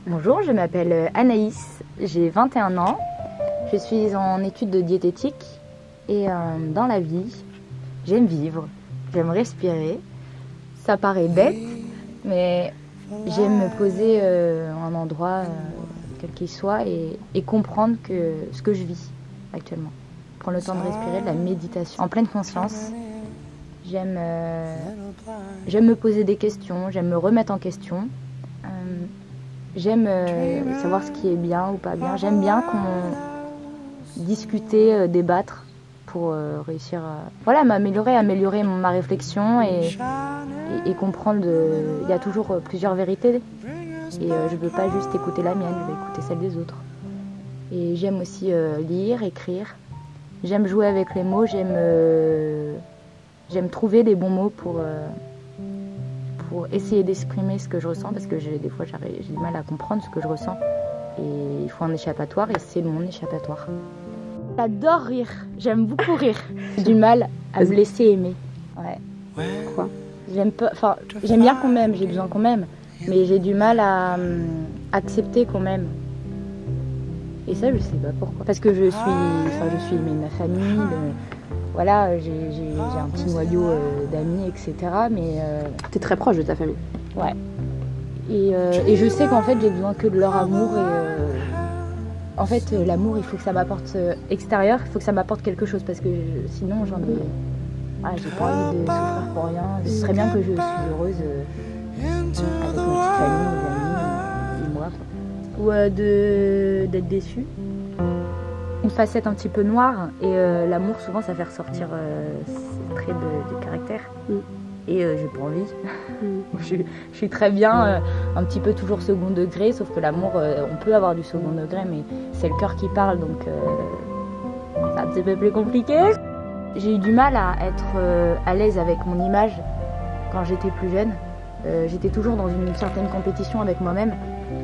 Bonjour, je m'appelle Anaïs, j'ai 21 ans, je suis en études de diététique et dans la vie, j'aime vivre, j'aime respirer. Ça paraît bête, mais j'aime me poser à un endroit, quel qu'il soit, et comprendre ce que je vis actuellement. Prendre le temps de respirer, de la méditation en pleine conscience. J'aime me poser des questions, j'aime me remettre en question. J'aime savoir ce qui est bien ou pas bien. J'aime bien discuter, débattre pour réussir à améliorer ma réflexion et comprendre. Il y a toujours plusieurs vérités et je ne veux pas juste écouter la mienne, je vais écouter celle des autres. Et j'aime aussi lire, écrire. J'aime jouer avec les mots, j'aime trouver les bons mots pour essayer d'exprimer ce que je ressens, parce que des fois j'ai du mal à comprendre ce que je ressens et il faut un échappatoire et c'est mon échappatoire. J'adore rire, j'aime beaucoup rire. J'ai du mal à me laisser aimer. Ouais. Pourquoi ? J'aime bien qu'on m'aime, j'ai besoin qu'on m'aime, mais j'ai du mal à accepter qu'on m'aime. Et ça je sais pas pourquoi. Parce que je suis aimée de ma famille, voilà, j'ai un petit noyau d'amis, etc. Mais t'es très proche de ta famille. Ouais. Et je sais qu'en fait, j'ai besoin que de leur amour. En fait, l'amour, il faut que ça m'apporte extérieur, il faut que ça m'apporte quelque chose. Parce que sinon, j'ai pas envie de souffrir pour rien. Ce serait bien que je suis heureuse avec ma petite famille, mes amis et moi. Ou d'être déçue. Une facette un petit peu noire et l'amour souvent ça fait ressortir ces traits de caractère et j'ai pas envie. Je suis très bien un petit peu toujours second degré, sauf que l'amour on peut avoir du second degré mais c'est le cœur qui parle, donc c'est un petit peu plus compliqué. J'ai eu du mal à être à l'aise avec mon image quand j'étais plus jeune. J'étais toujours dans une certaine compétition avec moi-même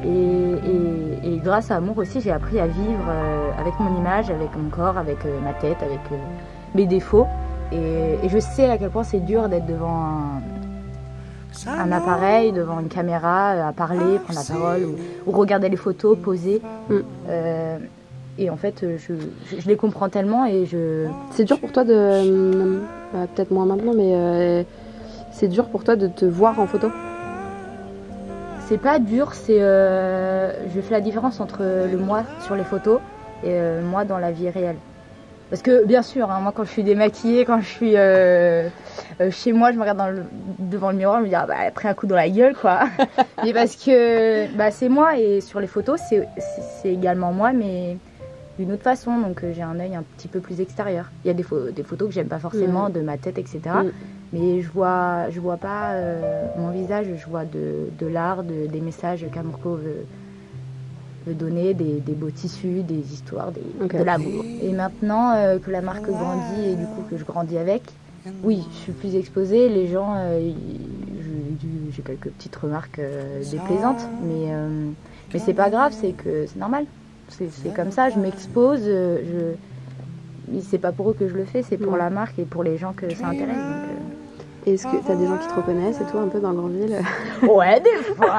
et grâce à Amour aussi j'ai appris à vivre avec mon image, avec mon corps, avec ma tête, avec mes défauts et je sais à quel point c'est dur d'être devant un appareil, devant une caméra, à parler, prendre la parole ou regarder les photos, poser et en fait je les comprends tellement et C'est dur pour toi peut-être moins maintenant, mais c'est dur pour toi de te voir en photo? C'est pas dur, je fais la différence entre le moi sur les photos et moi dans la vie réelle. Parce que bien sûr, hein, moi quand je suis démaquillée, quand je suis chez moi, je me regarde devant le miroir, je me dis elle a pris un coup dans la gueule quoi. Mais parce que c'est moi et sur les photos c'est également moi mais d'une autre façon, donc j'ai un œil un petit peu plus extérieur. Il y a des photos que j'aime pas forcément, de ma tête, etc. Mais je vois pas mon visage, je vois de l'art, des messages qu'Amourco veut donner, des beaux tissus, des histoires, de l'amour. Et maintenant que la marque grandit et du coup que je grandis avec, oui, je suis plus exposée, les gens, j'ai quelques petites remarques déplaisantes, mais c'est pas grave, c'est normal. C'est comme ça, je m'expose, c'est pas pour eux que je le fais, c'est pour la marque et pour les gens que ça intéresse. Est-ce que t'as des gens qui te reconnaissent et tout un peu dans Grandville? Ouais, des fois.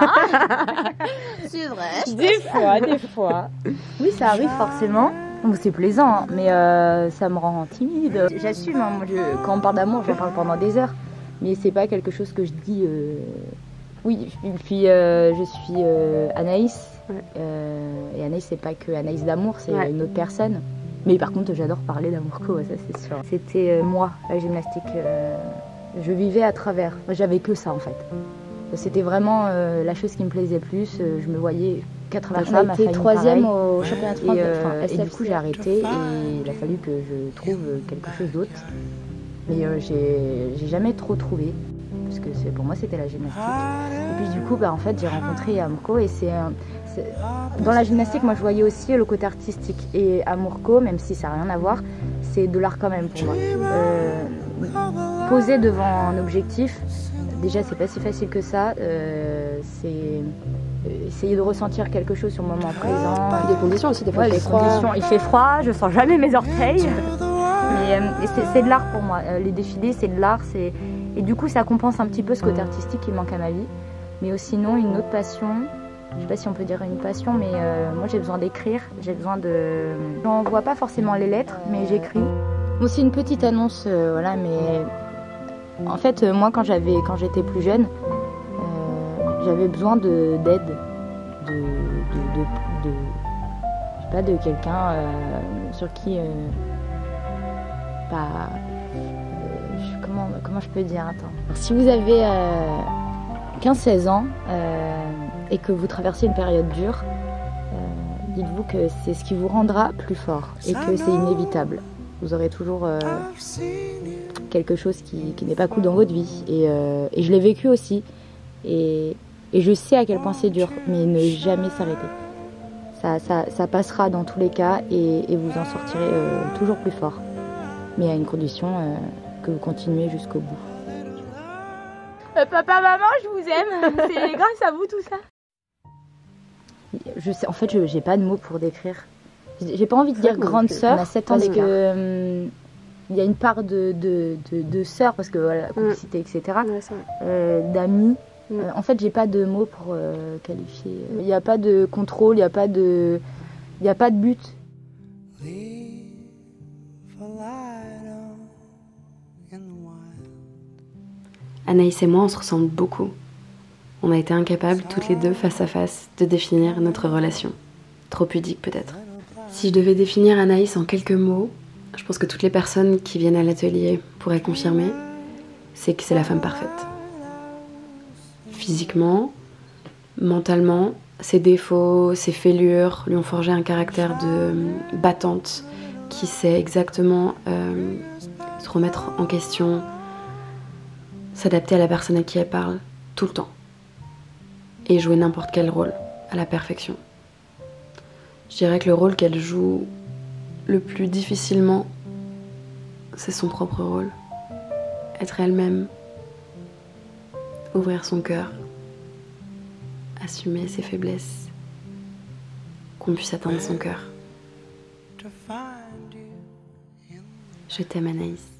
C'est vrai. Des fois. Oui, ça arrive forcément. Bon, c'est plaisant, hein, mais ça me rend timide. J'assume, hein, quand on parle d'amour, j'en parle pendant des heures. Mais c'est pas quelque chose que je dis. Oui, puis je suis Anaïs. Et Anaïs, c'est pas que Anaïs d'amour, c'est une autre personne. Mais par contre, j'adore parler d'Amourco, ça c'est sûr. C'était moi, la gymnastique. Je vivais à travers. J'avais que ça en fait. C'était vraiment la chose qui me plaisait le plus. Je me voyais qu'à travers ça. J'ai été 3e au championnat de France. Et du coup, j'ai arrêté et il a fallu que je trouve quelque chose d'autre. Mais j'ai jamais trop trouvé. Parce que pour moi, c'était la gymnastique. Et puis du coup, en fait, j'ai rencontré Amourco et dans la gymnastique, moi je voyais aussi le côté artistique. Et Amourco, même si ça n'a rien à voir, c'est de l'art quand même pour moi. Poser devant un objectif, déjà c'est pas si facile que ça. C'est essayer de ressentir quelque chose sur le moment présent. Des conditions aussi, des fois. Les conditions, il fait froid, je sens jamais mes orteils. Mais c'est de l'art pour moi. Les défilés, c'est de l'art. Et du coup, ça compense un petit peu ce côté artistique qui manque à ma vie. Mais sinon, une autre passion, je sais pas si on peut dire une passion, mais moi j'ai besoin d'écrire, j'ai besoin de... J'envoie pas forcément les lettres, mais j'écris. Bon, c'est une petite annonce, voilà, mais en fait, moi quand j'étais plus jeune, j'avais besoin d'aide, je sais pas, de quelqu'un sur qui, comment je peux dire, attends. Si vous avez 15-16 ans et que vous traversez une période dure, dites-vous que c'est ce qui vous rendra plus fort et que c'est inévitable. Vous aurez toujours quelque chose qui n'est pas cool dans votre vie. Et je l'ai vécu aussi. Et je sais à quel point c'est dur, mais ne jamais s'arrêter. Ça passera dans tous les cas et vous en sortirez toujours plus fort. Mais à une condition, que vous continuez jusqu'au bout. Papa, maman, je vous aime. C'est grâce à vous tout ça. Je sais, en fait, j'ai pas de mots pour décrire. J'ai pas envie de dire grande sœur. On a 7 ans parce que il y a une part de sœur parce que voilà, complicité, etc. D'amis. En fait, j'ai pas de mots pour qualifier. Il n'y a pas de contrôle, il n'y a pas de but. Anaïs et moi, on se ressemble beaucoup. On a été incapables, toutes les deux, face à face, de définir notre relation. Trop pudique, peut-être. Si je devais définir Anaïs en quelques mots, je pense que toutes les personnes qui viennent à l'atelier pourraient confirmer, c'est que c'est la femme parfaite. Physiquement, mentalement, ses défauts, ses fêlures lui ont forgé un caractère de battante qui sait exactement se remettre en question, s'adapter à la personne à qui elle parle, tout le temps. Et jouer n'importe quel rôle, à la perfection. Je dirais que le rôle qu'elle joue le plus difficilement, c'est son propre rôle. Être elle-même, ouvrir son cœur, assumer ses faiblesses, qu'on puisse atteindre son cœur. Je t'aime, Anaïs.